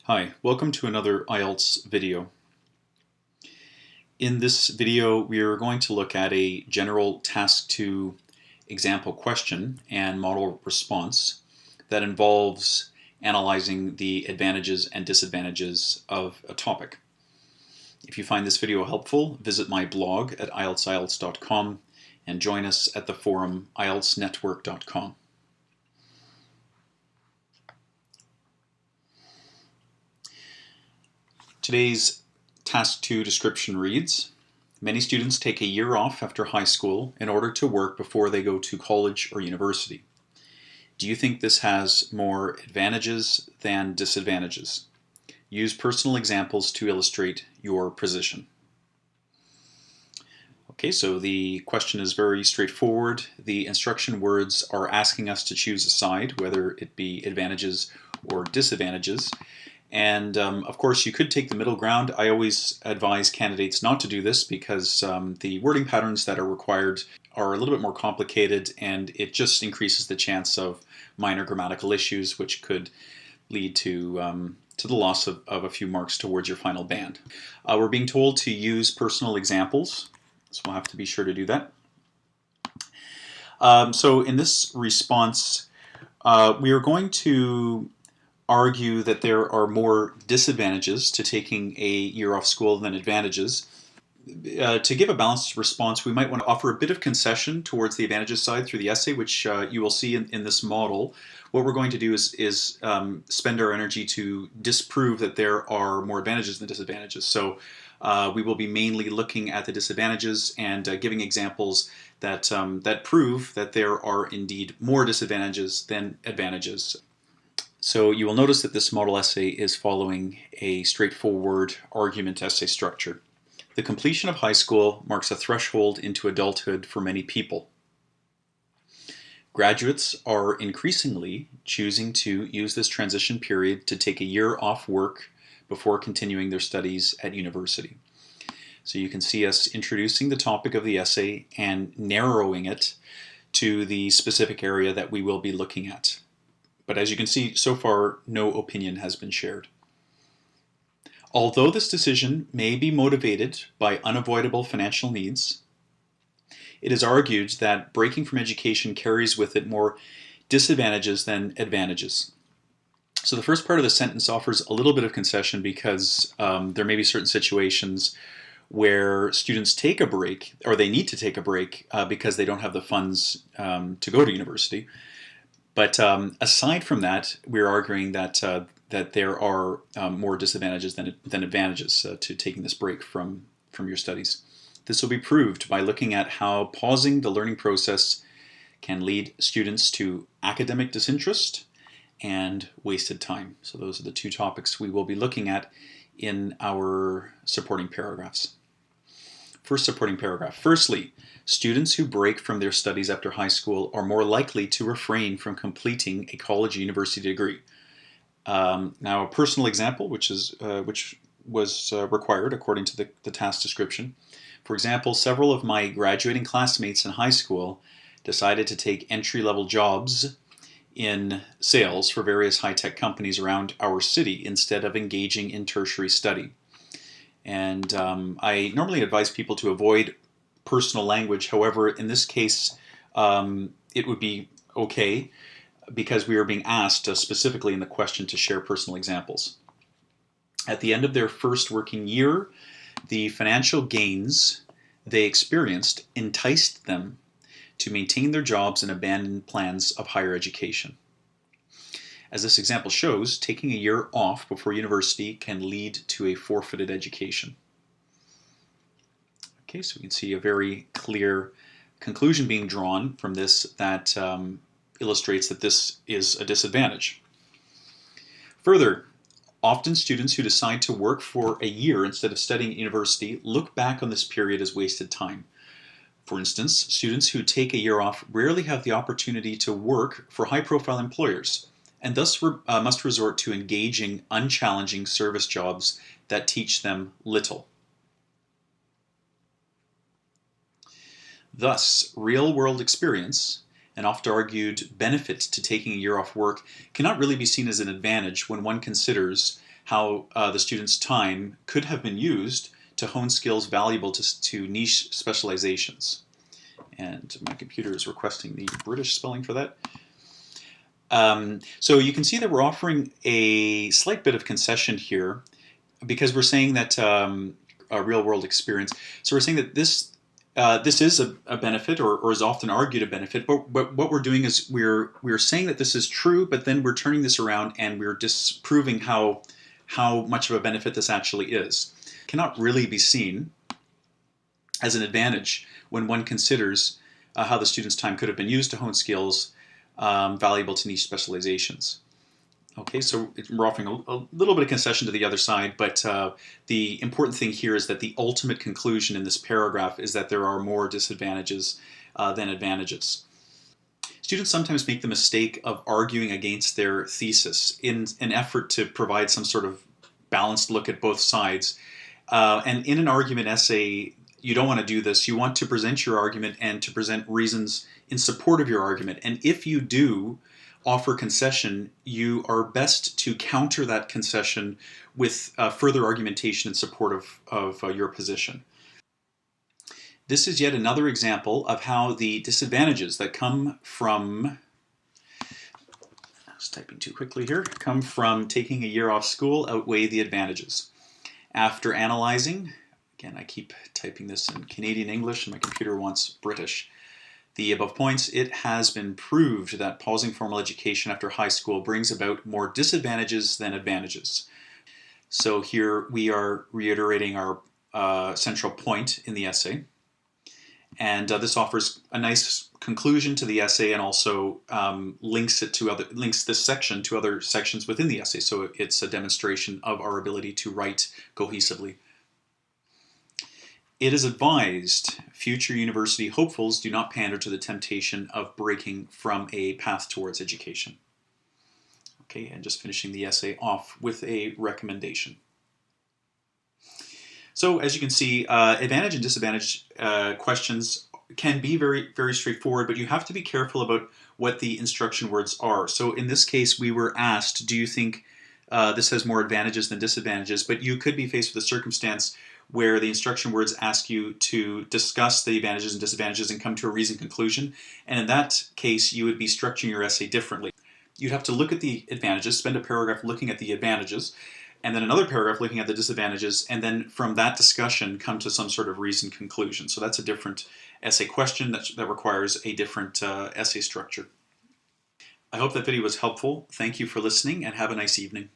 Hi, welcome to another IELTS video. In this video, we are going to look at a general task 2 example question and model response that involves analyzing the advantages and disadvantages of a topic. If you find this video helpful, visit my blog at IELTS.com and join us at the forum IELTSnetwork.com. Today's Task 2 description reads, many students take a year off after high school in order to work before they go to college or university. Do you think this has more advantages than disadvantages? Use personal examples to illustrate your position. Okay, so the question is very straightforward. The instruction words are asking us to choose a side, whether it be advantages or disadvantages. And of course, you could take the middle ground. I always advise candidates not to do this because the wording patterns that are required are a little bit more complicated, and it just increases the chance of minor grammatical issues, which could lead to the loss of a few marks towards your final band. We're being told to use personal examples, so we'll have to be sure to do that. So in this response, we are going to argue that there are more disadvantages to taking a year off school than advantages. To give a balanced response, we might want to offer a bit of concession towards the advantages side through the essay, which you will see in this model. What we're going to do is spend our energy to disprove that there are more advantages than disadvantages. So we will be mainly looking at the disadvantages and giving examples that, that prove that there are indeed more disadvantages than advantages. So you will notice that this model essay is following a straightforward argument essay structure. The completion of high school marks a threshold into adulthood for many people. Graduates are increasingly choosing to use this transition period to take a year off work before continuing their studies at university. So you can see us introducing the topic of the essay and narrowing it to the specific area that we will be looking at. But as you can see, so far, no opinion has been shared. Although this decision may be motivated by unavoidable financial needs, it is argued that breaking from education carries with it more disadvantages than advantages. So the first part of the sentence offers a little bit of concession because there may be certain situations where students take a break, or they need to take a break because they don't have the funds to go to university. But aside from that, we're arguing that that there are more disadvantages than advantages to taking this break from your studies. This will be proved by looking at how pausing the learning process can lead students to academic disinterest and wasted time. So those are the two topics we will be looking at in our supporting paragraphs. First supporting paragraph. Firstly, students who break from their studies after high school are more likely to refrain from completing a college or university degree. Now, a personal example, which was required according to the task description. For example, several of my graduating classmates in high school decided to take entry-level jobs in sales for various high-tech companies around our city instead of engaging in tertiary study. And I normally advise people to avoid personal language. However, in this case, it would be okay because we are being asked specifically in the question to share personal examples. At the end of their first working year, the financial gains they experienced enticed them to maintain their jobs and abandon plans of higher education. As this example shows, taking a year off before university can lead to a forfeited education. Okay, so we can see a very clear conclusion being drawn from this that illustrates that this is a disadvantage. Further, often students who decide to work for a year instead of studying at university look back on this period as wasted time. For instance, students who take a year off rarely have the opportunity to work for high-profile employers, and thus must resort to engaging, unchallenging service jobs that teach them little. Thus, real-world experience, an oft-argued benefit to taking a year off work, cannot really be seen as an advantage when one considers how the student's time could have been used to hone skills valuable to niche specializations. And my computer is requesting the British spelling for that. So you can see that we're offering a slight bit of concession here because we're saying that a real-world experience. So we're saying that this is a benefit, or is often argued a benefit, but what we're doing is we're saying that this is true, but then we're turning this around and we're disproving how much of a benefit this actually is. It cannot really be seen as an advantage when one considers how the student's time could have been used to hone skills valuable to niche specializations. Okay, so we're offering a little bit of concession to the other side, but the important thing here is that the ultimate conclusion in this paragraph is that there are more disadvantages than advantages. Students sometimes make the mistake of arguing against their thesis in an effort to provide some sort of balanced look at both sides. And in an argument essay, you don't want to do this. You want to present your argument and to present reasons in support of your argument. And if you do offer concession, you are best to counter that concession with further argumentation in support of your position. This is yet another example of how the disadvantages that come from, I was typing too quickly here, come from taking a year off school outweigh the advantages. After analyzing, again, I keep typing this in Canadian English and my computer wants British. The above points, it has been proved that pausing formal education after high school brings about more disadvantages than advantages. So here we are reiterating our central point in the essay. And this offers a nice conclusion to the essay and also links this section to other sections within the essay. So it's a demonstration of our ability to write cohesively. It is advised future university hopefuls do not pander to the temptation of breaking from a path towards education. Okay, and just finishing the essay off with a recommendation. So as you can see, advantage and disadvantage questions can be very, very straightforward, but you have to be careful about what the instruction words are. So in this case, we were asked, do you think this has more advantages than disadvantages? But you could be faced with a circumstance where the instruction words ask you to discuss the advantages and disadvantages and come to a reasoned conclusion. And in that case, you would be structuring your essay differently. You'd have to look at the advantages, spend a paragraph looking at the advantages, and then another paragraph looking at the disadvantages, and then from that discussion come to some sort of reasoned conclusion. So that's a different essay question that requires a different essay structure. I hope that video was helpful. Thank you for listening and have a nice evening.